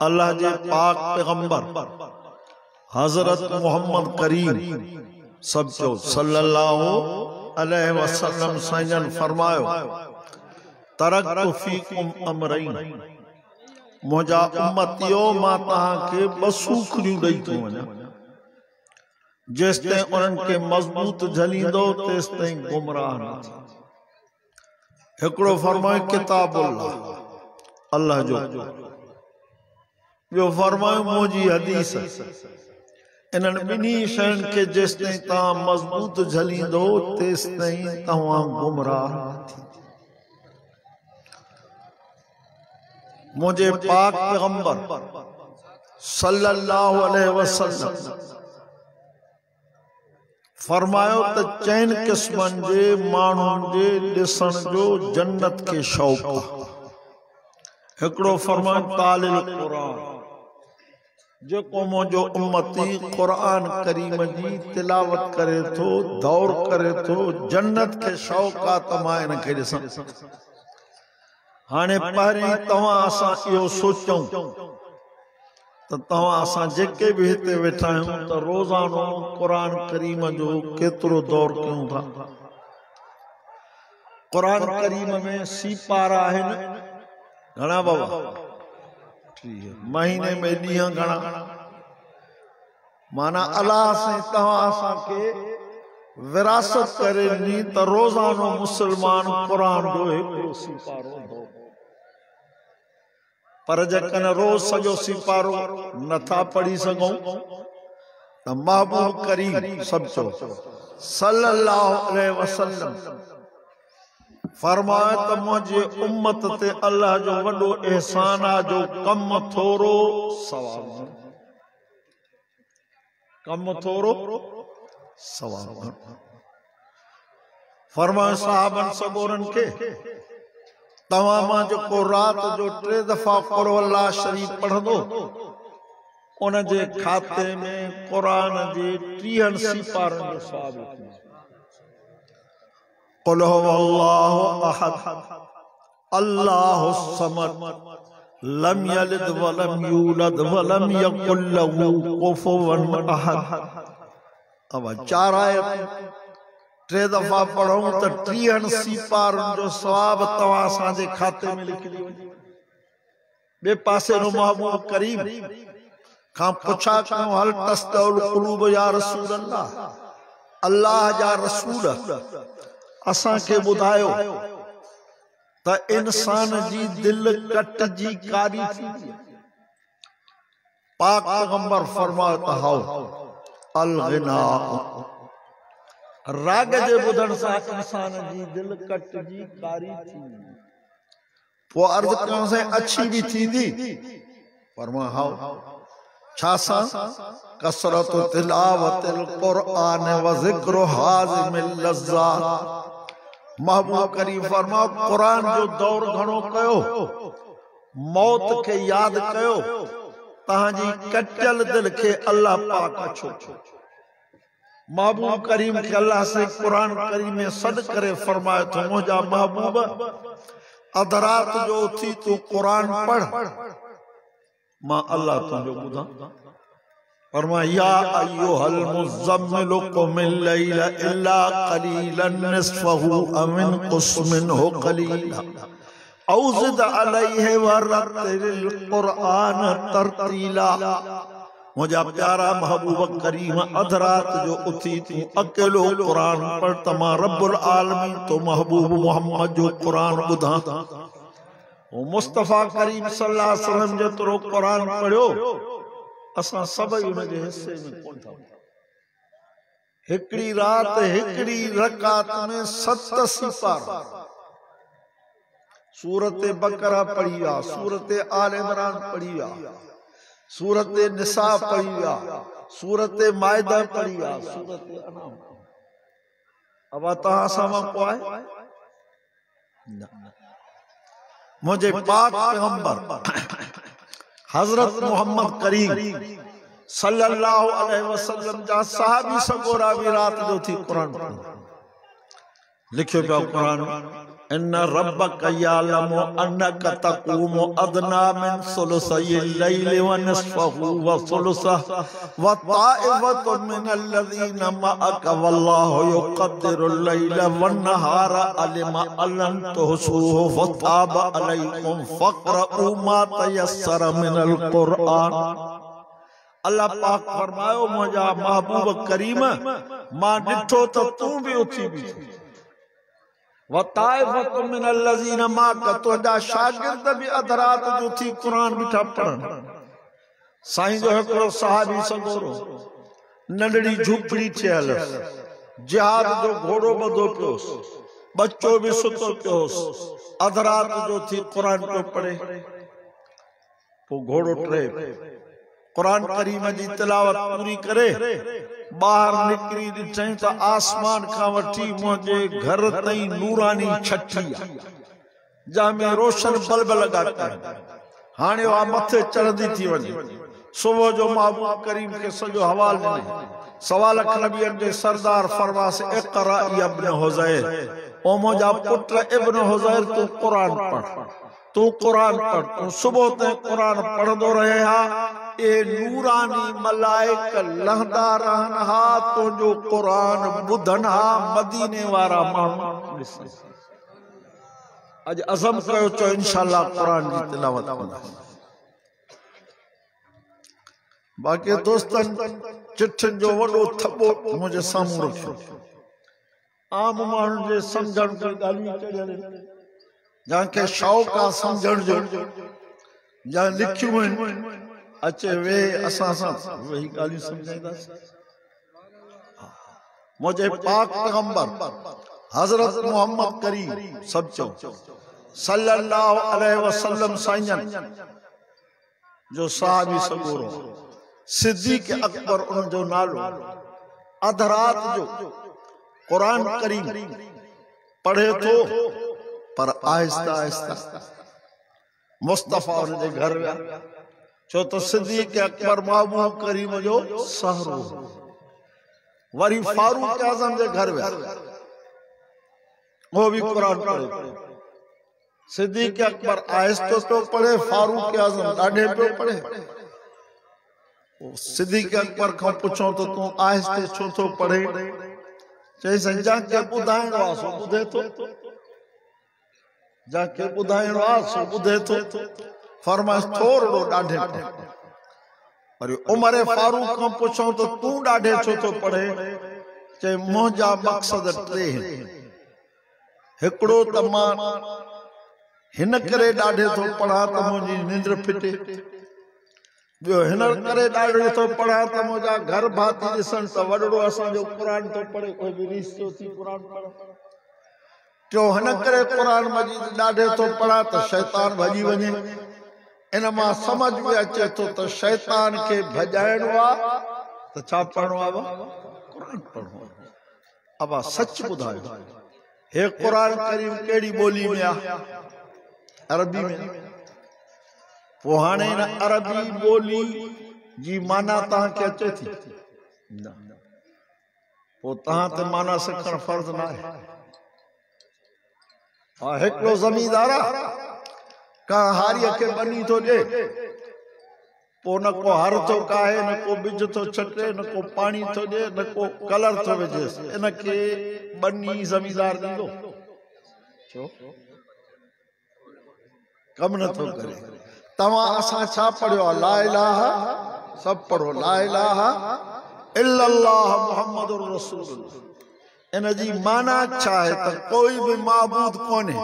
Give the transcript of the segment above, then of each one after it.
अल्लाह जे पाक पैगंबर हजरत मोहम्मद करीम सब चो सल्लल्लाहु अलैहि वसल्लम साईं फरमायो तरक्तु फीकुम अमरैन मुझा उम्मतियो मां तहां के बसूखरियूं ॾेई थो वञा जेसि ताईं उन्हनि खे मज़बूत झलींदो तेसि ताईं गुमराह न थी। हिकिड़ो फरमाए किताबुल्लाह अल्लाह जो, ॿियो फरमायो मुंहिंजी हदीस। इन्हनि ॿिन्ही शयुनि खे जेसि ताईं तव्हां मज़बूत झलींदो तेसि ताईं तव्हां गुमराह न थी। मुझे पाक पैगंबर सल्लल्लाहु अलैहि वसल्लम फरमायो त चैन किस्मनि जे माण्हुनि जे ॾिसण जो जन्नत के शौक़ आहे। हिकिड़ो फरमायो तालिल क़ुरान, जेको मुंहिंजो उम्मती क़ुरान करीम जी तिलावत करे थो दौर करे थो जन्नत के शौक़ आहे त मां इन खे ॾिसां। हाणे पहिरीं तव्हां असां इहो सोचूं त तव्हां असां जेके बि हिते वेठा आहियूं त रोज़ानो क़ुरान करीम जो केतिरो दौर कयूं था। क़ुरान करीम में सीपारा आहिनि घणा बाबा? महीने में ॾींहं घणा? माना अल्लाह से तव्हां असांखे विरासत करे ॾिनी त रोज़ानो मुसलमान क़ुरान जो हिकिड़ो सीपारो दौर। पर जेकॾहिं रोज़ सॼो सीपारो नथा पढ़ी सघूं त महबूब करीम सब चो सल्लल्लाहु अलैहि वसल्लम फरमायो त मुंहिंजे उम्मत ते अल्लाह जो वॾो एहसान आहे जो कम थोरो सवाब, कम थोरो सवाब। फरमायो साहबन सगोरन के तव्हां मां जेको रात जो 3 दफ़ा क़ुल अल्लाह शरीफ पढ़ंदो उन जे खाते में क़ुरान जे 30 सीपारनि जो सवाब लिखियो। क़ुल हुवल्लाहु अहद अल्लाहु समद लम यलिद वलम यूलद वलम यकुल लहू कुफुवन अहद। अब 4 आयत 3 दफ़ा पढ़ूं त 30 सीपारनि जो सवाब तव्हां असांजे खाते में लिखी वञे। ॿिए पासे नो महबूब करीम खां पुछा कयूं हल तस्तउल क़ुलूब या रसूल अल्लाह, अल्लाह जा रसूल असांखे ॿुधायो त इंसान जी दिल कटजी कारी थींदी। पाक पैगंबर फरमायो त हाउ अल गिना, राग जे ॿुधण सां इंसान जी दिल कटजी कारी थींदी। पोइ अर्ज़ करण सां अच्छी भी थींदी। फरमायो हाउ छा सां? कसरत तिलावतिल क़ुरान व ज़िक्र हाज़िमिल लज़्ज़ात। महबूब करीम फरमायो क़ुरान जो दौर घणो कयो, मौत के याद कयो, तहांजी कटल दिल के अल्लाह पाक अछो। महबूब करीम के अल्लाह से कुरान करीम में सद करे फरमायो तो मुझा महबूब अधरात जो थी तू कुरान पढ़, मां अल्लाह तुझो ॿुधां। फरमाया या अय्युहल मुज़म्मिलु क़ुमिल लैला इल्ला क़लीलन निस्फ़हु अव इनक़ुस मिन्हु क़लीला औ ज़िद अलैहि वरत्तिलिल क़ुरआन तरतीला। मुझा प्यारा महबूब करीम अधरात जो उथी तू अकेलो कुरान पढ़ त मां रब्बुल आलमीन तो महबूब मोहम्मद जो कुरान ॿुधां। ओ मुस्तफा करीम सल्लल्लाहु अलैहि वसल्लम जेतिरो कुरान पढ़ियो असां सभई उन जे हिस्से में कोन था। हिकड़ी रात हिकड़ी रकात में 7 सीपारा सूरत बकरा पढ़ी आ, सूरत आल इमरान पढ़ी आ, सूरत निसा पढ़ी आ, सूरत माइदा पढ़ी आ, सूरत अनाम। अब तहां सां को आहे मुझे पाक पैगंबर हजरत मोहम्मद करीम सल्लल्लाहु अलैहि वसल्लम जा सहाबी सगोरा भी रात जो थी कुरान लिखियो पिया। कुरान इन रब्बक यअलमु अन्नका तक़ूमु अदना मिन सुलुसयिल लैलि व निस्फहु व सुलुसहु व ताइफतुन मिनल लज़ीना मअका वल्लाहु युक़द्दिरुल लैला वन नहारा अलिमा अलन तुहसूहु फताब अलैकुम फक़रऊ मा तयस्सर मिनल क़ुरआन। अल्लाह पाक फरमायो मुंहिंजा महबूब करीम मां ॾिठो त तूं बि उथी बीठी वताइफतु मिनल लज़ीना माका तुंहिंजा शागिर्द बि अध रात जो उथी क़ुरान बीठा पढ़नि। साईं जो हिकिड़ो सहाबी सगोरो नंढड़ी झूपड़ी थियल जिहाद जो घोड़ो ॿधो पियोसि बच्चो बि सुतो पियोसि अध रात जो उथी क़ुरान पियो पढ़े। पोइ घोड़ो टे कुरान करीम जी तिलावत पूरी करे बाहर निकरी ॾिठई त आसमान खां वठी मुंहिंजे घर ताईं नूरानी छठी जंहिंमें रोशन बल्ब लॻा पिया। हाणे उहा मथे चढ़ंदी थी वञे। सुबुह जो महबूब करीम खे सॼो हवाल ॾिनई। सवा लख नबियनि जे सरदार फरमास इक़रा इब्न हुज़ैर, ओ मुंहिंजा पुट इब्न हुज़ैर तूं क़ुरान पढ़, तू क़ुरान पढ़, तू सुबह ते क़ुरान पढ़ंदो रहे हा। ए नूरानी मलाइक लहंदा रहन हा तुंहिंजो क़ुरान ॿुधन हा मदीने वारा माण्हू। अॼु अज़म कयो चो इंशाअल्लाह क़ुरान जी तिलावत कंदासीं। बाक़ी दोस्तनि चिठियुनि जो वॾो थॿो मुंहिंजे साम्हूं रखियो। आम माण्हुनि जे सम्झण जी ॻाल्हियूं चढ़ियल जंहिंखे शौक़ आहे सम्झण जो या लिखियूं आहिनि अचे वे असां सां वही ॻाल्हियूं सम्झाईंदासीं। मुंहिंजे पाक पैगंबर हज़रत मोहम्मद करीम सब चो सल्लल्लाहु अलैहि वसल्लम साईं जो सहाबी सगोरो सिद्दीक़ अकबर उन जो नालो अध रात जो कुरान करीम पढ़े तो पर आहिस्ता आहिस्ता मुस्तफा उन जे घर विया। छो तो सिद्दीक़ अकबर महबूब करीम जो सहरो। वरी फारूक आज़म जे घर विया, वो भी कुरान पढ़े। सिद्दीक़ अकबर आहिस्ते तो पढ़े, फारूक आज़म ॾाढे पियो पढ़े। सिद्दीक़ अकबर खां पुछो तो तू आहिस्ते छो थो पढ़े? चई साईं जंहिंखे ॿुधाइणो आहे सो ॿुधे थो, जंहिंखे ॿुधाइणो आहे सो ॿुधे थो। फरमाइश थोरो ॾाढे पढ़। वरी उमर फारूक खां पुछो तो तू ॾाढे छो थो पढ़े? चई मुंहिंजा मक़सद टे आहिनि। हिकिड़ो त मां हिन करे ॾाढे थो पढ़ा त मुंहिंजी निंड फिटे। ॿियो हिन करे ॾाढे थो पढ़ा त मुंहिंजा घर भाती ॾिसनि त वॾड़ो असांजो क़ुरान थो पढ़े, कोई बि रीस थो थी क़ुरान पढ़े। टियों हिन करे क़ुरान मजीद ॾाढे थो पढ़ा त शैतान भॼी वञे। इन मां समझ में अचे थो त शैतान खे भॼाइणो आहे त छा पढ़णो आहे? क़ुरान पढ़णो आहे। अब सच ॿुधायो, हे क़ुरान करीम कहिड़ी ॿोली में आहे? अरबी में। पोइ हाणे हिन अरबी ॿोली जी माना तव्हांखे अचे थी? न। पोइ तव्हां ते माना सिखणु फर्ज़ न आहे। हा, हिकिड़ो ज़मींदार का हारीअ खे बनी थो ॾे, पोइ न को हर थो काहे, न को बिज थो छटे, न को पाणी थो ॾे, न को कलर थो विझेसि। इनखे बनी ज़मींदार ॾींदो? छो? कमु नथो करे। तव्हां असां छा पढ़ियो आहे? ला इलाहा, सभु पढ़ो ला इलाहा इल्लल्लाह मुहम्मदुर रसूलुल्लाह। इन जी माना छा आहे त कोई बि माबूद कोन्हे,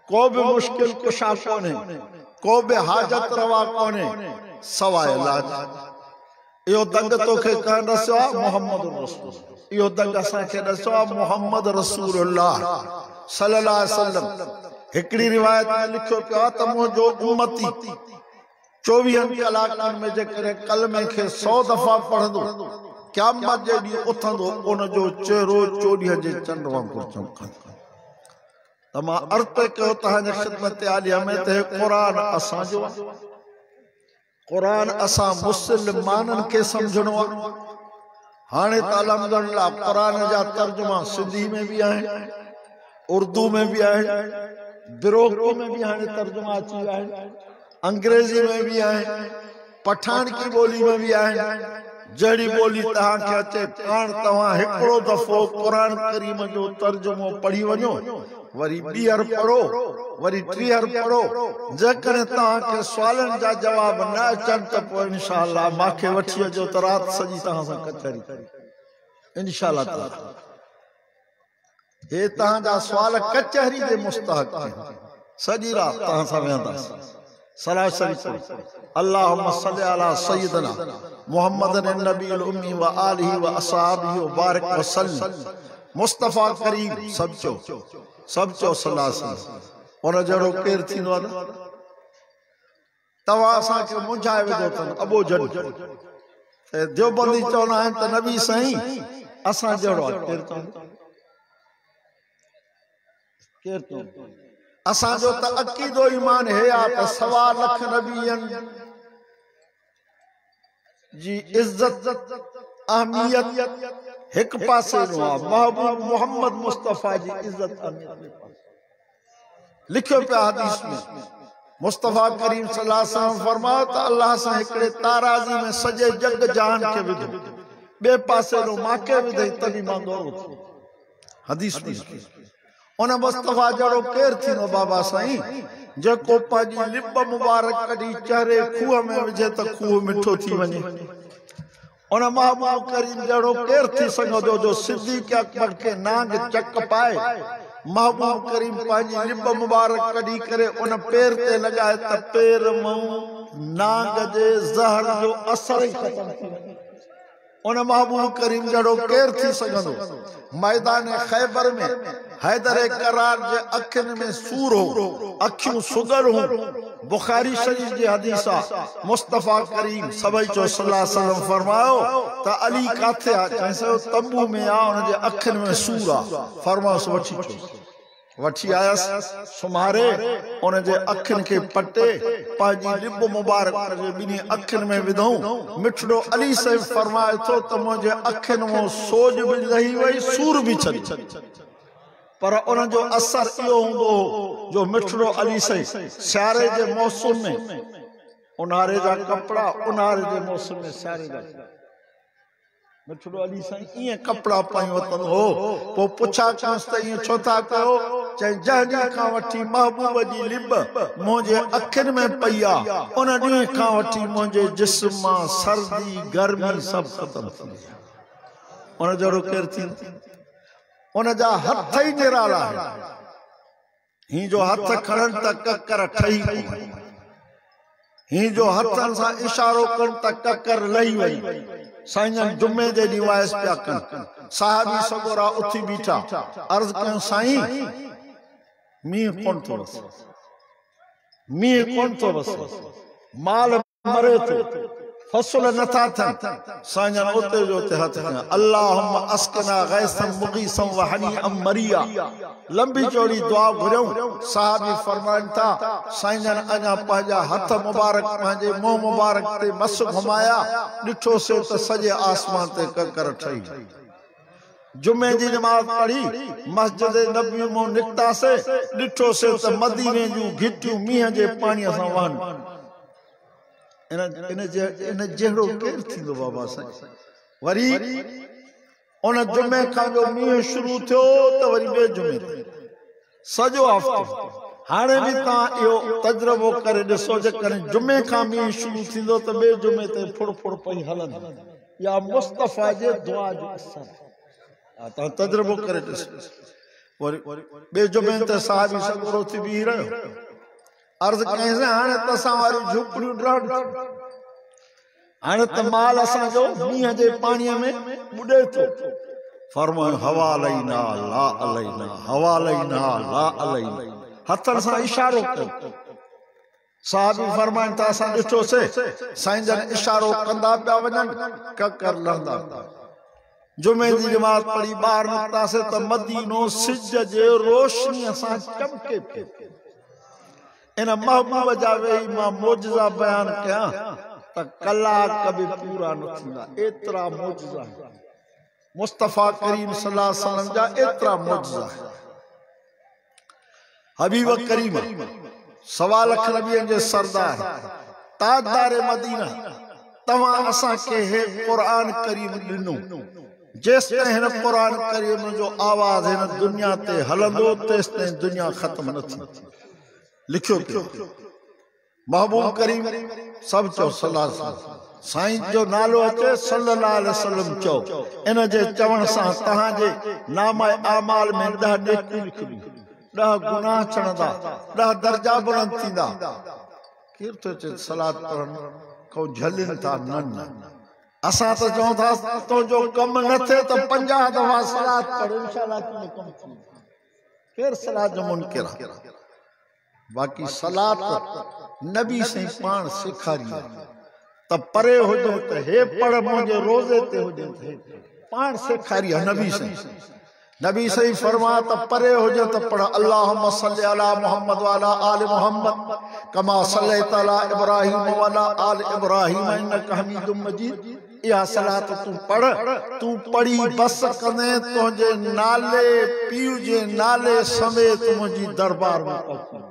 को बि मुश्किल कुशा कोन्हे, को बि हाजत रवा कोन्हे सवाइ अल्लाह। इहो दंग तोखे कंहिं ॾसियो आहे? मुहम्मदुर रसूलुल्लाह। इहो दंग असांखे ॾसियो आहे मुहम्मद रसूलुल्लाह सल्लल्लाहु अलैहि वसल्लम। हिकिड़ी रिवायत में लिखियो पियो आहे त मुंहिंजो उम्मती 24 कलाकनि में जेकॾहिं कलमे खे 100 दफ़ा पढ़ंदो, क़यामत जे ॾींहुं उथंदो, उनजो चेहरो 24 जे चंड वांगुरु चमकंदो। त मां अर्ज़ कयो तव्हांजे ख़िदमत आलिया में त क़ुरान असांजो आहे। क़ुरान असां मुस्लमाननि खे सम्झणो आहे। हाणे त अल्हम्दुलिल्लाह क़ुरान जा तर्जुमा सिंधी में बि आहिनि, उर्दू में भी है, बिरोकी में भी हाणे तर्जुमा अची विया आहिनि, अंग्रेजी में भी है, पठान की बोली में भी है। जड़ी बोली तहां के अचे पाण तव्हां हिकिड़ो दफ़ो क़ुरान करीम जो तर्जुमो पढ़ी वञो, वरी ॿीहर पढ़ो, वरी टीहर पढ़ो। जेकॾहिं तव्हां के सुवालनि जा जवाब न अचनि त पोइ इंशाअल्लाह मांखे वठी अचो त राति सॼी तव्हां सां कचहरी इंशाअल्लाह ताला। हे तव्हांजा सुवाल कचहरी जे मुस्तहक़ आहिनि, सॼी राति तव्हां सां वेहंदासीं। सलाह शरीफ अल्लाहुम्मा सल्ली अला सय्यिदना मुहम्मदिन नबील उम्मी व आलिहि व असहाबिहि व बारिक व सल्लम। मुस्तफा करीम सब चो सल्लल्लाहु अलैहि वसल्लम। उन जहिड़ो केरु थींदो आहे न? तव्हां असांखे मुंझाए विधो अथनि अबो जन। देवबंदी चवंदा आहिनि त नबी साईं असां जहिड़ो आहे केरु चवंदो? केरु चवंदो? असांजो त अक़ीदो ईमान हे आहे त 1.25 लख नबियनि जी इज्जत अहमियत हिक पासे नो आहे, महबूब मोहम्मद मुस्तफा जी इज्जत अहमियत लिखियो पिया हदीस में। मुस्तफा करीम सल्लल्लाहु अलैहि वसल्लम फरमायो त अल्लाह सां हिकिड़े ताराज़ी में सॼे जग जहान खे विधो, ॿिए पासे नो मांखे विधई तॾहिं मां गौरव थियो। हदीस में उन मुस्तफा जहिड़ो केरु थींदो बाबा साईं, जेको पंहिंजी लिब मुबारक कढी चेहरे खूह में विझे त खूह मिठो थी वञे। उन महबूब करीम जहिड़ो केरु थी सघंदो जो सिद्दीक़ अकबर के नांग चक पाए। महबूब करीम पंहिंजी लिब मुबारक कढी करे उन पेर ते लॻाए त पेर मां नांग जे ज़हर जो असर ई ख़तम थी वञे। उन महबूब करीम जहिड़ो केरु थी सघंदो? मैदान खैबर में हैदर करार जे अखियुनि में सूर हो, अखियूं सुगर हो। बुखारी शरीफ जी हदीस आहे। मुस्तफा करीम सभई चो सल्लल्लाहु अलैहि वसल्लम फरमायो त अली काथे आहे? चइसो तंबू में आहे, उन जे अखियुनि में सूर आहे। फरमायोसि वठी अचो। वठी आयसि, सुम्हारे उन जे अखियुनि खे पटे पंहिंजी लिब मुबारक जे ॿिन्ही अखियुनि में विधऊं। मिठड़ो अली साहिब फरमाए थो त मुंहिंजे अखियुनि मां सोज बि लही वई, सूर बि छॾी, पर उन जो असर इहो हूंदो हो जो मिठड़ो अली साहिब सियारे जे मौसम में उन्हारे जा कपिड़ा, उन्हारे जे मौसम में सियारे जा मिठड़ो अली साईं ईअं कपिड़ा पाई वतन हो। पोइ पुछा कांस त ईअं छो था कयो? चई जंहिं ॾींहं खां वठी महबूब जी लिब मुंहिंजे अखियुनि में पई आहे, उन ॾींहं खां वठी मुंहिंजे जिस्म मां सर्दी गर्मी सभु ख़तम थी वई। उन जहिड़ो केरु थींदो? उन जा हथ ई निराला आहिनि। ही जो हथ खणनि त ककर ठही पई, ही जो हथनि सां इशारो कनि त ककर लही वई। साईं जुमे जे ॾींहुं वाइस पिया कनि। साहबी सगोरा उथी बीठा, अर्ज़ कयूं साईं मींहुं कोन थो वसे, मींहुं कोन थो वसे, माल मरे थो, फसल नथा थियनि। साईं उते जो उते हथ खणा, अल्लाहुम्मा अस्कना गैसन मुगीसन व हनीअम मरिया। लंबी चौड़ी दुआ घुरियऊं। साहबी फरमाइनि था साईं अञा पंहिंजा हथ मुबारक पंहिंजे मुंहुं मुबारक ते मस घुमाया, ॾिठोसीं त सॼे आसमान ते ककर ठही। जुमे जी नमाज़ पढ़ी मस्जिद नबी मां निकितासीं, ॾिठोसीं त मदीने जूं घिटियूं मींहं जे पाणीअ सां वहनि। इन जहिड़ो केरु थींदो बाबा साईं? वरी उन जुमे खां जो मींहुं शुरू थियो त वरी ॿिए जुमे सॼो हफ़्तो। हाणे बि तव्हां इहो तजुर्बो करे ॾिसो, जेकॾहिं जुमे खां मींहुं शुरू थींदो त ॿिए जुमे ते फुड़ फुड़ पई हलंदी। या मुस्तफा जे दुआ जो असर। तव्हां तजुर्बो करे ॾिसो। वरी ॿिए जुमे ते साहिबी सगोरो थी बीह रहियो। अर्ज़ कयईंसि हाणे त असां वारी झूपड़ियूं ॾाढियूं, हाणे त माल असांजो मींहं जे पाणीअ में ॿुॾे थो। फरमायो हवा अलैना ला अलैना, हवा अलैना ला अलैना। हथनि सां इशारो कयो। साहिबी फरमाइनि था असां ॾिठोसीं साईं जन इशारो कंदा पिया वञनि, ककर लहंदा। जुमे जी नमाज़ पढ़ी ॿाहिरि निकितासीं त मदीनो सिज जे रोशनीअ सां चमके पियो। इन महबूब जा वेही मां मोजज़ा बयान कयां त कलाक बि पूरा न थींदा, एतिरा मोजज़ा मुस्तफा करीम सल्लल्लाहु अलैहि वसल्लम जा एतिरा मोजज़ा। हबीब करीम 1.25 लाख नबियन जे सरदार ताजदार मदीना तवा असा के हे कुरान करीम दिनो जेस ते हिन कुरान करीम जो आवाज हिन दुनिया ते हलंदो तेस ते दुनिया खत्म न थी लिखियो पियो महबूब करीम सब चो सल्लल्लाहु अलैहि वसल्लम साईं जो नालो अचे सल्लल्लाहु अलैहि वसल्लम चो इन जे चवण सा तहां जे नामा आमाल में 10 नेकियूं लिखबी 10 गुनाह चढ़ंदा 10 दर्जा बुलंद थींदा केर तो चे सलात पढ़न को झलिन था नन असा तो चऊं था तो जो कम न थे तो 50 दफा सलात पढ़ इंशाअल्लाह तुने कम थी केर सलात जो मुनकिर बाकी सलात नबी से पान सिखारी तब परे हो जो तो हे पढ़ मुझे रोजे ते हो जो पान सिखारी नबी से फरमा तब परे हो जो तो पढ़ अल्लाहुम्मा सल्ली अला मुहम्मद वाला आल मुहम्मद कमा सल्लैता अला इब्राहीम वाला आल इब्राहीम इन्नका हमीदुम मजीद या सलात तू पढ़ तू पढ़ी बस कने तुझे नाले पीउ जे नाले समेत मुझी दरबार में पहुंची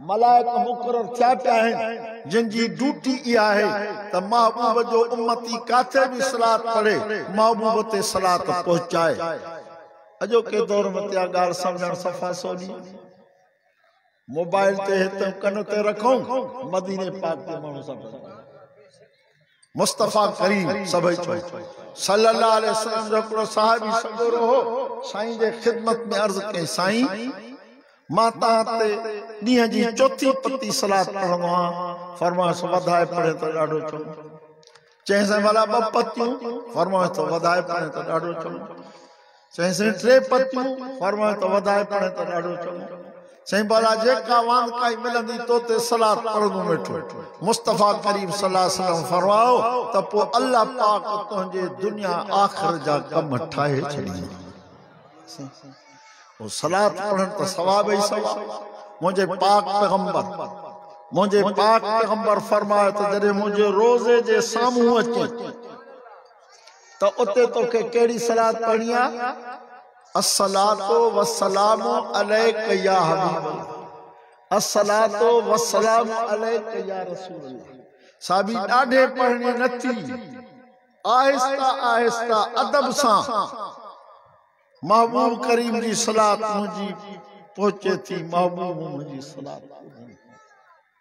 मलाइक मुकर्रर थिया पिया आहिनि जिन जी ड्यूटी इहा आहे त महबूब जो उम्मती काथे भी सलात पढ़े महबूब ते सलात पहुंचाए अजोके दौर में त्या गाल समझण सफ़ा सोनी मोबाइल ते हिते कन ते रखूं मदीने पाक ते माण्हू सब मुस्तफा करीम सभई चो सल्लल्लाहु अलैहि वसल्लम जो हिकिड़ो सहाबी सगोरो हो साईं जे खिदमत में अर्ज़ कई साईं माता ते ॾींहं जी चौथी पत्ती सलात पढ़ंदो आहियां फरमाइश वधाए पढ़े तो ॾाढो चओ चइसि भला 2 पतियूं फरमाइश तो वधाए पढ़े तो ॾाढो चओ चइसि 3 पतियूं फरमाइश तो वधाए पढ़े तो ॾाढो चओ चई भला जेका वांग काई मिलंदी तो ते सलात पढ़ंदो वेठो मुस्तफा करीम सल्लल्लाहु अलैहि वसल्लम फरमायो त पो अल्लाह पाक तुंहिंजे दुनिया आखिर जा कम ठाहे छॾींदो वो सलात पढ़न तो सवाब ही सवाब मुझे पाक पैगंबर फरमाए तो जरे मुझे रोजे जे सामू अचे तो उते तो के केड़ी सलात पढ़िया अस्सलातु वस्सलामु अलैका या हबीब अस्सलातु वस्सलामु अलैका या रसूल साबी डाढे पढ़नी नथी आहिस्ता आहिस्ता अदब सा महबूब करीम जी सलात मुझी पहुंचे थी महबूब मुझी सलात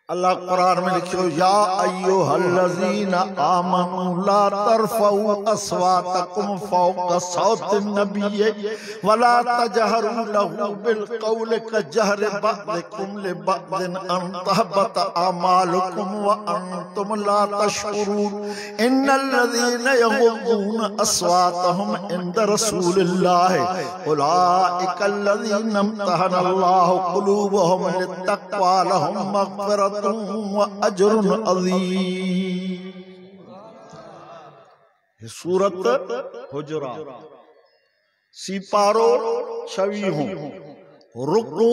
अल्लाह कुरान में लिखियो या अय्युहल्लज़ीना आमनू ला तरफऊ अस्वातकुम फौका सौतिन नबिय्य वला तजहरू लहू बिलक़ौल कजहरि बअदिकुम लिबअदिन अन तहबत आमालुकुम व अंतुम ला तशकुरून इन्नल्लज़ीना यग़ुद्दूना अस्वातहुम इंद रसूलिल्लाह उलाइकल्लज़ीना इम्तहनल्लाहु क़ुलूबहुम लित्तक़वा लहुम मग़फ़िरत अजरुन अज़ीम सूरत हुजुरात सिपारो 26 रुकू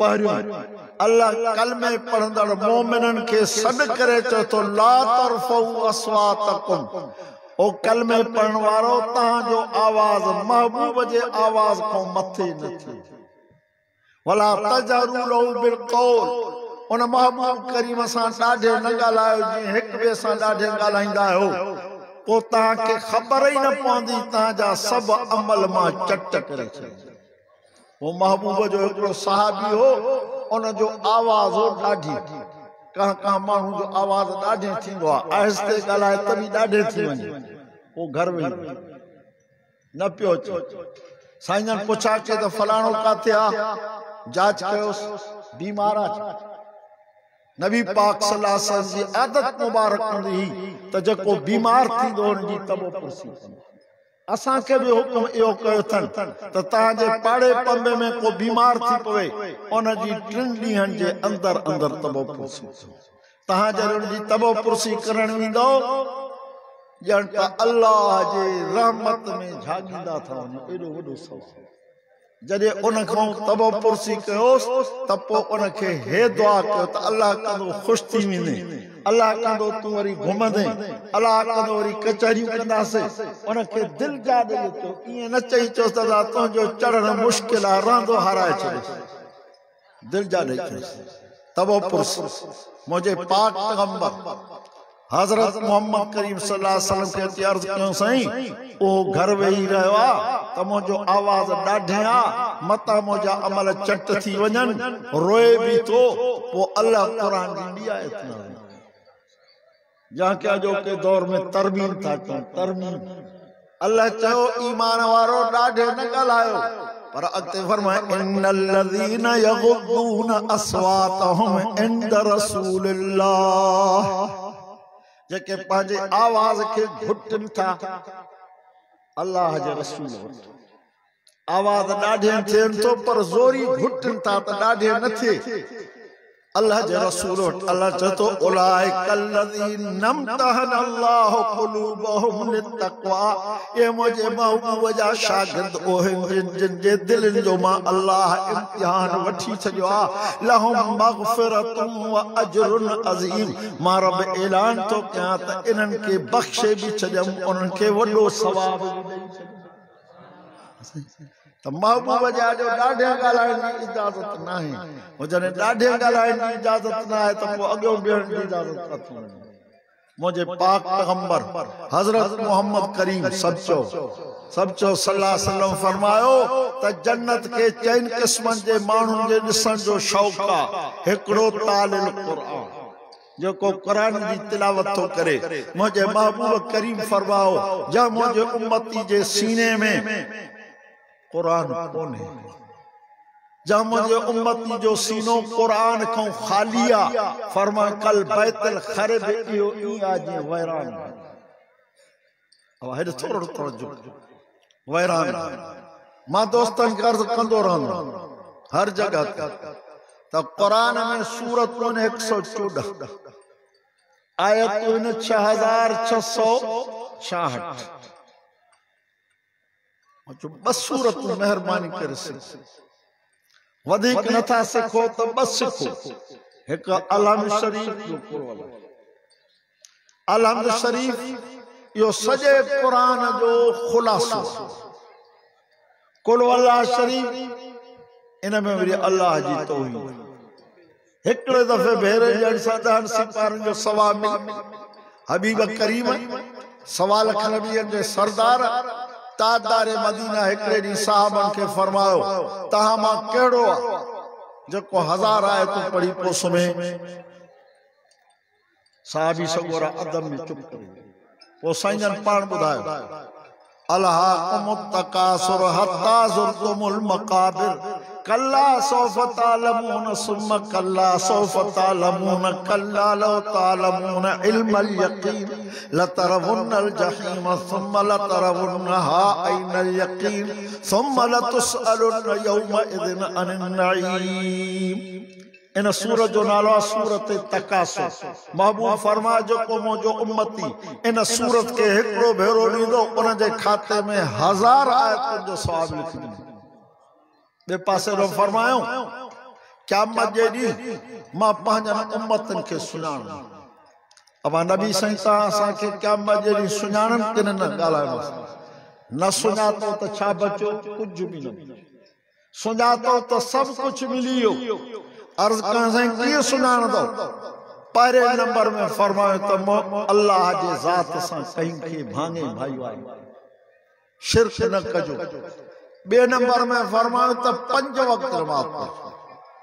पहिरियों अल्लाह कलमे पढ़ंदड़ मोमिनन के सॾ करे चओ तो ला तरफ़ऊ अस्वातकुम ओ कलमे पढ़ण वारो तहां जो आवाज महबूब जे आवाज को मथे न थी वला तजरू लहू बिलक़ौल उन महबूब करीम सां ॾाढे न ॻाल्हायो जीअं हिक ॿिए सां ॾाढे ॻाल्हाईंदा आहियो पोइ तव्हांखे ख़बर ई न पवंदी तव्हांजा सभु अमल मां चट करे छॾींदा वो महबूब जो हिकिड़ो सहाबी हो उन जो आवाज़ हो ॾाढी का माण्हू जो आवाज़ ॾाढे थींदो आहे आहिस्ते ॻाल्हाए त बि ॾाढे थी वञे पोइ घर वेही न पियो अचे साईं जन पुछा के त फलाणो काथे आहे जांच कयोसि बीमार आहे नबी पाक सल्लल्लाहु अलैहि वसल्लम जी आदत मुबारक हूंदी हुई त जेको बीमार थींदो हुन जी तबो पुरसी असां के भी हुक्म इहो कयो अथनि त तव्हांजे पाड़े पंबे में को बीमार थी पवे उन जी 3 ॾींहंनि जे अंदर अंदर तबो पुरसी तव्हां जॾहिं उन जी तबो पुरसी करण वेंदो ॼण त अल्लाह जे रहमत में झाॻींदा था वञो एॾो वॾो सवाल जॾहिं उन खां तबो पुरसी कयोसि त पोइ उनखे हे दुआ कयो त अल्लाह कंदो ख़ुशि थी वेंदे अल्लाह कंदो तूं वरी घुमंदे अल्लाह कंदो वरी कचहरियूं कंदासीं उनखे दिलि जा ॾियो ईअं न चई चयोसि दादा तुंहिंजो चढ़णु मुश्किल आहे रहंदो हाराए छॾियोसि दिल जा नहीं तब वो पुरुष मुझे पाक पैगंबर हजरत मोहम्मद करीम सल्लल्लाहु अलैहि वसल्लम के अर्ज क्यों सही ओ घर वेही रहियो आ त मुंहिंजो आवाज ॾाढिया मता मुंहिंजा अमल चट थी वञन रोए भी तो वो अल्लाह कुरान दी आयत ना जहां क्या जो के दौर में तरमीम था तरमीम अल्लाह चयो ईमान वारो ॾाढे न ॻाल्हायो पर अॻिते फरमाए इन्नल लज़ीना यग़ुद्दूना अस्वातहुम इंद रसूलिल्लाह जेके पंहिंजे आवाज के घुटन था अल्लाह जे रसूल आवाज ॾाढे थियनि तो पर ज़ोरी घुटन था त ॾाढे न थिए अल्लाह जे रसूल अल्लाह चतो उलाइकल लज़ीना इम्तहन अल्लाहु क़ुलूबहुम लित्तक़वा ये मुझे महबूब जा शागिर्द ओहे जिन जे दिलनि जो मां अल्लाह इम्तिहान वठी छॾियो आ लहुम मग़फ़िरतुन व अजरुन अज़ीम मां रब ऐलान तो कयां त इन्हनि खे बख़्शे भी छॾियमि उन्हनि खे वॾो सवाब तो महबूब जा जो ॾाढे ॻाल्हाइण जी इजाज़त न आहे जॾहिं ॾाढे ॻाल्हाइण जी इजाज़त न आहे त पोइ अॻियों बीहण जी इजाज़त किथां मुंहिंजे पाक पैगंबर हज़रत मोहम्मद करीम सचो सल्लल्लाहु अलैहि वसल्लम फरमायो त जन्नत के चइन क़िस्मनि जे माण्हुनि जे ॾिसण जो शौक़ आहे हिकिड़ो तालिल क़ुरान जो कुरान जी तिलावत तो करे मुझे महबूब करीम फरमाओ जा मुझे उम्मती जे सीने में कुरान कोने जा मुझे उम्मती जो सीनो कुरान को खालिया फरमा कल बैतल खरब इयो ई आजे वैरान अब हेड थोड़ो तवज्जो वैरान मां दोस्तन गर्ज कंदो रहंदो हर जगह तो कुरान में सूरत 114 आयत 6666 बस सूरत मेहरबानी करे वधिक नथा सिखो तो बस सिखो एक अलहम शरीफ अलहम शरीफ यो सजे कुरान जो खुलासो कुल अल्लाह शरीफ इन में वरी अल्लाह जी तौहीद एकड़े दफे भेरे जण साधारण सिपारन जो सवाब मिल हबीब करीम सवा लख नबियन जे सरदार ताजदारे मदीना एकड़े डी साहबन के फरमायो तहां मां केड़ो जको 1000 आयत पढ़ी पोस में साहबी सगोरा अदब में चुप करे वो साईं पान बुधायो अलहाकुमुत तकासुर हत्ता जुर्तुमुल मकाबिर कल्ला सौफ तालमून सुम्मा कल्ला सौफ तालमून कल्ला लौ तालमून इल्मल यकीन लतरवुन्नल जहीम सुम्मा लतरवुन्नहा ऐनल यकीन सुम्मा लतुसअलुन्न यौमइज़िन अनिन नईम इन सूरत जो नालो सूरत तकासुर महबूब फरमा जो को मुझो उम्मती इन सूरत के एकड़ो भेरो नीदो उन जे खाते में 1000 आयतन जो सवाब लिखी बे पासे रो फरमायो क़यामत जे दी मां पंहिंजन उम्मतन के सुञाण अब नबी सही सा के क़यामत जे दी सुञाणन किन न गालायो न सुञातो तो छा बचो कुछ भी न सुञातो तो सब कुछ मिलियो अर्ज कर सुनान दो पहले नंबर में फरमायो तो अल्लाह जे जात से कहीं के भांगे भाई शिरक न कजो बे नंबर में फरमायो तो 5 वक्त नमाज पढ़ो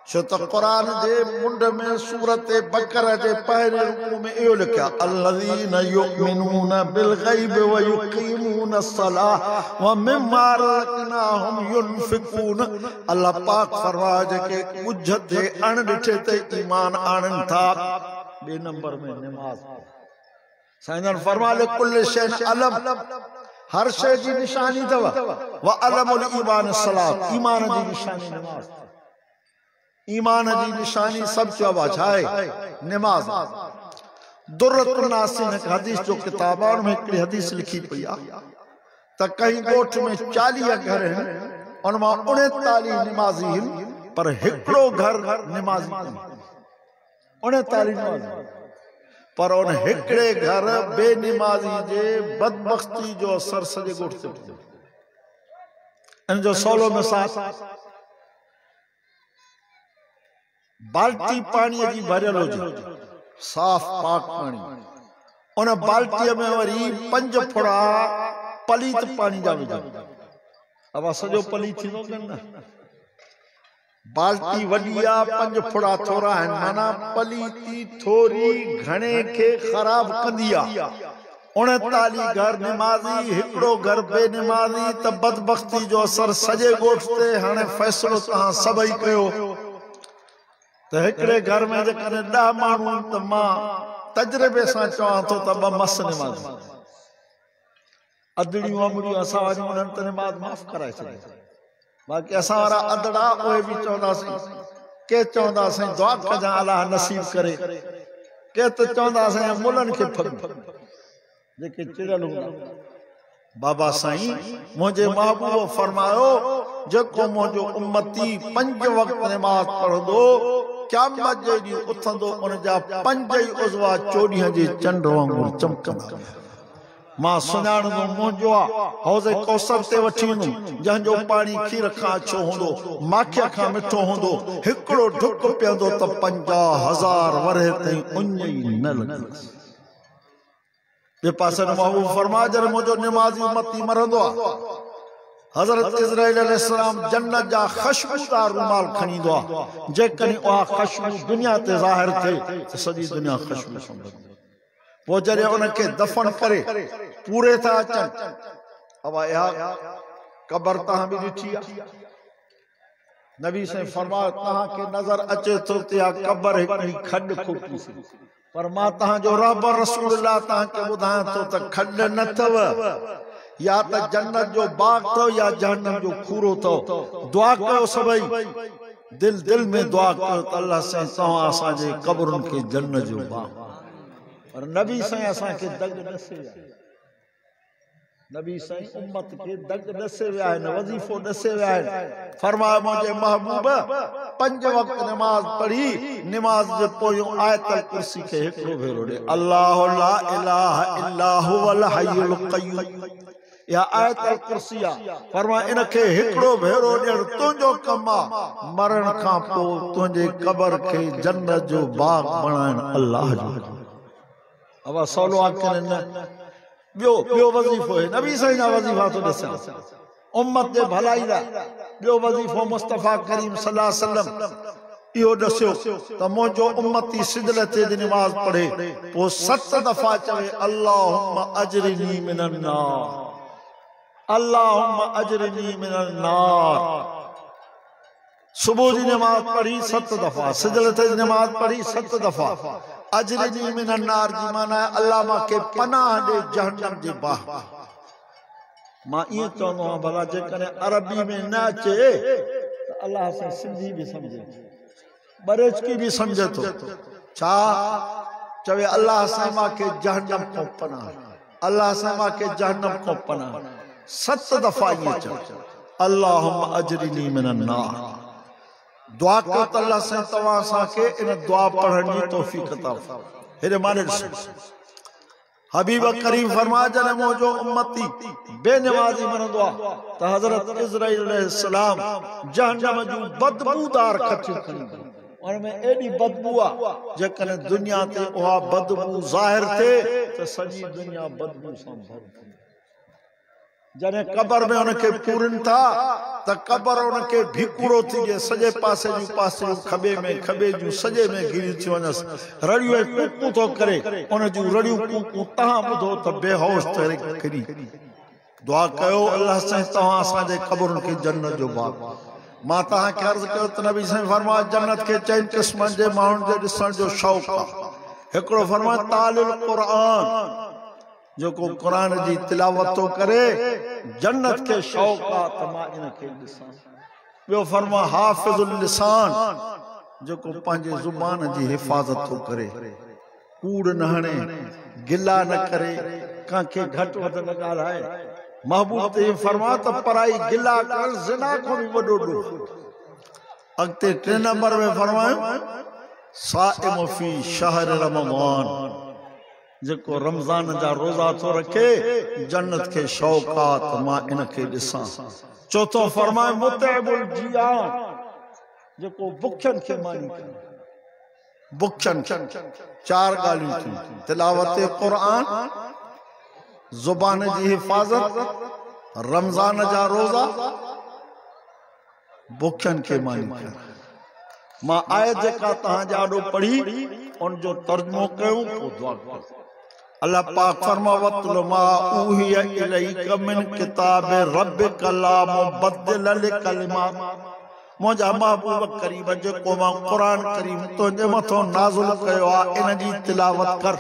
छो तो कुरान जे मुंड में सूरत बकरा जे पहले रुकू में यो लिखा अल्लज़ीना युमिनूना बिल गैब व युकीमूना सलाह व मिम्मा रज़क़नाहुम युनफिकून अल्लाह पाक फरमाए जे कुछ दे अण डिठे ते ईमान आणन था बे नंबर में नमाज साईं फरमा ले कुल शैन अलम हर शय जी निशानी दवा व अलमुल ईमान सलात ईमान जी निशानी नमाज ईमान जी निशानी सब चवा छाए नमाज दुर्रतुन नासिन हदीस जो किताब में एक हदीस लिखी पई आ त कहीं गोठ में 40 घर हैं उन में 39 नमाजी हैं पर एकड़ो घर नमाजी 39 नमाजी पर उन एकड़े घर बेनमाजी जे बदबख्ती जो असर सजे गोठ ते इन जो सोलो में साथ बाल्टी पानी जी भरियल हुजे, साफ पाक पानी, उन बाल्टी में वरी 5 फुड़ा पलीत पानी जा विझो। अब सजो पलीत थींदो कि न? बाल्टी वडी आ, 5 फुड़ा थोरा आहिनि, माना पलीती थोरी घणे खे ख़राब कंदी आ। 39 घर निमाज़ी, हिकिड़ो घर बेनिमाज़ी, त बदबख्ती जो असर सॼे ॻोठ ते। हाणे फ़ैसिलो तव्हां सभई कयो त हिकिड़े घर में जेकॾहिं 10 माण्हू आहिनि त मां तजुर्बे सां चवां थो त 2 मस निमाज़, अदड़ियूं अमड़ियूं असां वञूं उन्हनि त निमाज़ माफ़ कराए छॾे। बाक़ी असां वारा अदड़ा उहे बि चवंदासीं, के चवंदासीं दुआ कजां अलाह नसीब करे, के त चवंदासीं मुलनि खे फग जेके चिड़ियल हूंदा। बाबा साईं मुंहिंजे महबूब फरमायो, जेको मुंहिंजो उम्मती 5 वक़्त निमाज़ पढ़ंदो, क़यामत जे ॾींहुं उथंदो, उन जा 5 ई उज़वा 24 जे चंड वांगुरु चमकंदा। मां सुञाणंदो मुंहिंजो आहे, हौज़े कौसर ते वठी वेंदुमि, जंहिंजो पाणी खीर खां अछो हूंदो, माखीअ खां मिठो हूंदो। हिकिड़ो ढुक पीअंदो त 50,000 वरहे ताईं उञ ई न लॻंदसि। ॿिए पासे महबूब फरमाए, जॾहिं मुंहिंजो निमाज़ी उम्मती मरंदो आहे, हज़रत इज़राइल अलैहिस्सलाम जन्नत जा ख़ुशबूदार रुमाल खणी ईंदो आहे। जेकॾहिं उहा ख़ुशबू दुनिया ते ज़ाहिर थिए त सॼी दुनिया ख़ुशबू संभलंदी। पोइ जॾहिं उनखे दफ़न करे पूरे था अचनि, अब इहा क़बर तव्हां बि ॾिठी आहे। नबी साईं फरमायो, तव्हांखे नज़र अचे थो त इहा क़बर हिकिड़ी खॾ खोटी सी, पर मां तव्हांजो रहबर रसूलुल्लाह तव्हांखे ॿुधायां थो त खॾ न अथव, या त जन्नत जो बाग अथव या जहन्नम जो खूरो अथव। दुआ कयो सभई, दिल में दुआ कयो त अल्लाह साईं तव्हां असांजे क़बरुनि खे जन्नत जो बाग। पर नबी साईं असांखे दग ॾसे विया, नबी साईं उम्मत खे दग ॾसे विया आहिनि, वज़ीफ़ो ॾसे विया आहिनि। फरमायो, मुंहिंजे महबूब 5 वक़्त निमाज़ पढ़ी, निमाज़ जे पोयों आयतल कुर्सी खे हिकिड़ो भेरो ॾे, अल्लाहु ला इलाहा इल्ला हुवल हय्युल क़य्यूम। या आयतल कुर्सी आहे। फरमाए, इनखे हिकिड़ो भेरो ॾियण तुंहिंजो कमु आहे, मरण खां पोइ तुंहिंजे क़बर खे जन्नत जो बाग बणाइण अल्लाह जो। अब सवलो आहे कि न? ॿियो वज़ीफ़ो आहे, नबी साईं जा वज़ीफ़ा थो ॾिसां उम्मत जे भलाई लाइ। ॿियो वज़ीफ़ो मुस्तफ़ा करीम सल्लल्लाहु अलैहि वसल्लम इहो ॾसियो त मुंहिंजो उम्मती सिजदे ते निमाज़ पढ़े, पोइ 7 दफ़ा चवे, अल्लाहुम्मा अजरिनी मिनन नार, अल्लाहुम्मा अजरिनी मिनन नार। सुबह जी नमाज पढ़ी 7 दफ़ा, सिजदे ते नमाज पढ़ी 7 दफ़ा। अजरिनी मिनन नार जी माना अल्लाह मांखे पनाह ॾे जहन्नम जे बाह। मां ईअं चवंदो आहियां, भला जेकॾहिं अरबी में न अचे त अल्लाह सां सिंधी बि सम्झे, बरेचकी बि सम्झे थो। छा चवे? अल्लाह सां मांखे जहन्नम खां पनाह, अल्लाह सां मांखे जहन्नम खां पनाह। 7 दफ़ा ईअं चवे, अल्लाहुम्मा अजरिनी मिनन नार। दुआ कयो त अल्लाह साईं तव्हां असांखे इन दुआ पढ़ण जी तौफ़ीक़ अता फरमाए। हेॾे माने हबीब करीम फरमाए, जॾहिं मुंहिंजो उम्मती बेनिमाज़ी मरंदो आहे त हज़रत इज़राइल अलैहिस्सलाम जहन्नम जूं बदबूदार खचियूं खणी ईंदो। उन में एॾी बदबू आहे, जेकॾहिं दुनिया ते उहा बदबू ज़ाहिर थिए त सॼी दुनिया बदबू सां भरंदी। जॾहिं क़बर में उनखे पूरनि था त क़बर उनखे भिकूड़ो थी जे, सॼे पासे जूं पासे खॿे में, खॿे जूं सॼे में घिरी थी वञसि, रड़ियूं कूकूं थो करे। उन जूं रड़ियूं कूकूं तव्हां ॿुधो त बेहोश करे किरी। दुआ कयो, अल्लाह साईं तव्हां असांजे क़बरुनि खे जन्नत जो बाग। मां तव्हांखे अर्ज़ु कयो त नबी साईं फरमाए, जन्नत खे 4 क़िस्मनि जे माण्हुनि जे ॾिसण जो शौक़ु आहे। हिकिड़ो फरमाए तालिल क़ुरान, जेको क़ुरान जी तिलावत थो करे, जन्नत खे शौक़ आहे त मां इनखे ॾिसां। ॿियो फरमा हाफ़िज़ुल लिसान, जेको पंहिंजे ज़ुबान जी हिफ़ाज़त थो करे, कूड़ न हणे, गिला न करे, कंहिंखे घटि वधि न ॻाल्हाए। महबूब ते फरमा त पराई गिला कर ज़िना खां बि वॾो ॾोह। अॻिते 3 नंबर में फरमायो साइम फी शहर रमज़ान, जेको रमज़ान जा रोज़ा थो रखे, जन्नत खे शौक़ आहे त मां इनखे ॾिसां। चौथो फरमाए मुतइबुल जियान, जेको बुखियनि खे मानी करे। बुखन चार गालियूं थी तिलावत क़ुरान, ज़ुबान जी हिफ़ाज़त, रमज़ान जा रोज़ा, बुखन के मानी कर। मां आयत जेका तहां जाडो पढ़ी उन जो तर्जुमो कयूं पोइ दुआ कयूं। अल्लाह पाक फरमावतु मा उहिया इलैका मिन किताब रब्बिक ला मुबद्दिल लिकलिमात। मुंहिंजा महबूब करीब जेको मां क़ुरान करीम तुंहिंजे मथां नाज़िल कयो आहे इन जी तिलावत कर।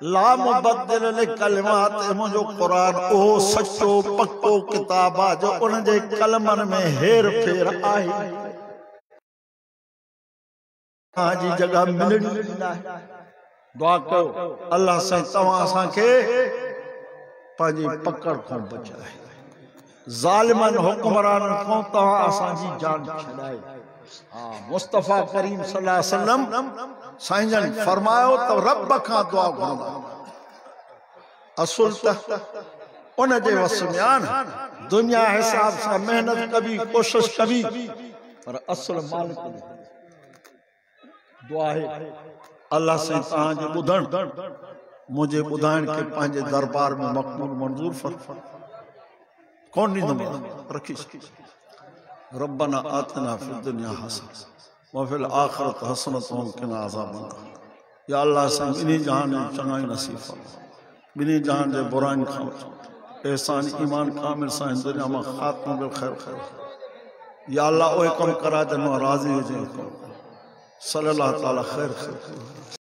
ला मुबद्दिल लिकलिमात, मुंहिंजो क़ुरान उहो सचो पक्को किताब आहे जो उन जे कलमनि में हेर फेर आहे। जी जगह मिलणी न आहे। दुआ कयो अल्लाह से तव्हां असांखे पंहिंजी पकड़ खां बचाए, ज़ालिमनि हुक्मराननि खां तव्हां असांजी जान छॾाए। मुस्तफ़ा करीम सल्लल्लाहु अलैहि वसल्लम साईं जन फरमायो त रब खां दुआ घुरंदा, असुल त उन जे वस में आहे न। दुनिया हिसाब सां मेहनत कबी, कोशिश कबी, पर असुल मालिक दुआ है। अल्लाह से तव्हांजे ॿुधण मुझे ॿुधाइण के पंहिंजे दरबार में मक़बूल मंजूर फरमा। कौन ॾींदो रखी रब्बना आतिना फिद दुनिया हसना व फिल आखिरत हसनत व क़िना अज़ाबन्नार। या अल्लाह से इन्हीं जहान में चङाई नसीब फरमा, इन्हीं जहान जे बुराइन खां एहसान ईमान कामिल सां दुनिया में ख़ात्मो बिल खैर खैर। या अल्लाह ओए कम करा जन राज़ी हुजे। सल्लल्लाहु ताला खैर खैर।